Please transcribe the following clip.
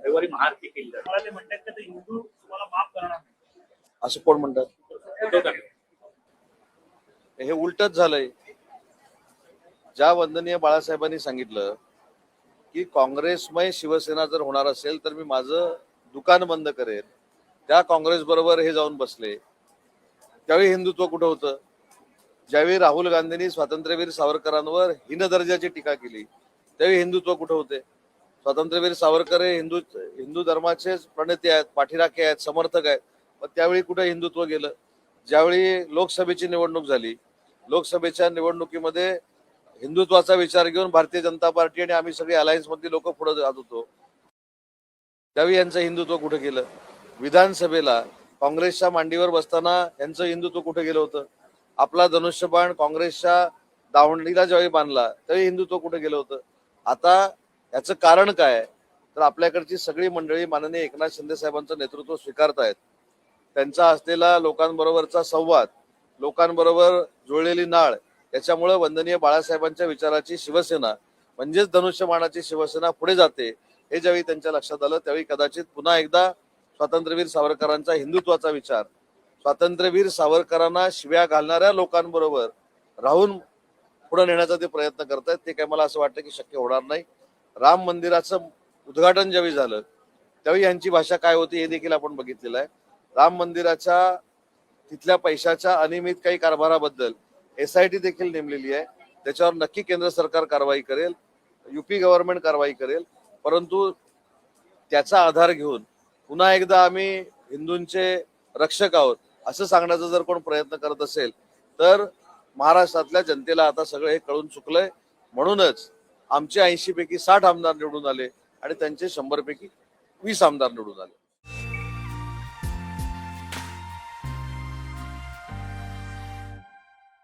रविवारी महाआरती केली जाते. मला ते म्हणतात की हिंदू तुम्हाला माफ करणार नाही. असं कोण म्हणतात? उद्धव ठाकरे. हे उलटच झालंय. ज्या वंदनीय बाळासाहेबांनी सांगितलं की काँग्रेसमय शिवसेना जर होणार असेल तर मी माझं दुकान बंद करेन, त्या काँग्रेस बरोबर हे जाऊन बसले. त्यावेळी हिंदुत्व कुठं होतं? ज्यावेळी राहुल गांधींनी स्वातंत्र्यवीर सावरकरांवर हीन दर्जाची टीका केली त्यावेळी हिंदुत्व कुठं होते? स्वातंत्र्यवीर सावरकर हे हिंदू धर्माचे प्रणेते आहेत, पाठीराखे आहेत, समर्थक आहेत. पण त्यावेळी कुठं हिंदुत्व गेलं? ज्यावेळी लोकसभेची निवडणूक झाली, लोकसभेच्या निवडणुकीमध्ये हिंदुत्वाचा विचार घेऊन भारतीय जनता पार्टी आणि आम्ही सगळे अलायन्स मधली लोक पुढे जात होतो, त्यावेळी यांचं हिंदुत्व कुठे गेलं? विधानसभेला काँग्रेसच्या मांडीवर बसताना यांचं हिंदुत्व कुठे गेलं होतं? आपला धनुष्यबाण काँग्रेसच्या दावणीला ज्यावेळी बांधला त्यावेळी हिंदुत्व कुठे गेलं होतं? आता याचं कारण काय? तर आपल्याकडची सगळी मंडळी माननीय एकनाथ शिंदे साहेबांचं नेतृत्व स्वीकारतायत. त्यांचा असलेला लोकांबरोबरचा संवाद, लोकांबरोबर जुळलेली नाळ, याच्यामुळे वंदनीय बाळासाहेबांच्या विचाराची शिवसेना म्हणजेच धनुष्यबाणाची शिवसेना पुढे जाते. हे ज्यावेळी त्यांच्या लक्षात आलं त्यावेळी कदाचित पुन्हा एकदा स्वातंत्र्यवीर सावरकरांचा हिंदुत्वाचा विचार, स्वातंत्र्यवीर सावरकरांना शिव्या घालणाऱ्या लोकांबरोबर राहून पुढे नेण्याचा ते प्रयत्न करतायत. ते काय मला असं वाटतं की शक्य होणार नाही. राम मंदिराचं उद्घाटन ज्यावेळी झालं त्यावेळी यांची भाषा काय होती हे देखील आपण बघितलेलं आहे. राम मंदिराच्या तिथल्या पैशाच्या अनियमित काही कारभाराबद्दल SIT देखील नेमलेली आहे. त्याच्यावर नक्की केंद्र सरकार कारवाई करेल, UP गव्हर्नमेंट कारवाई करेल. परंतु त्याचा आधार घेऊन पुन्हा एकदा आम्ही हिंदूंचे रक्षक आहोत असं सांगण्याचा जर कोण प्रयत्न करत असेल तर महाराष्ट्रातल्या जनतेला आता सगळं हे कळून चुकलंय. म्हणूनच आमचे 80 पैकी 60 आमदार निवडून आले आणि त्यांचे 100 पैकी 20 आमदार निवडून आले.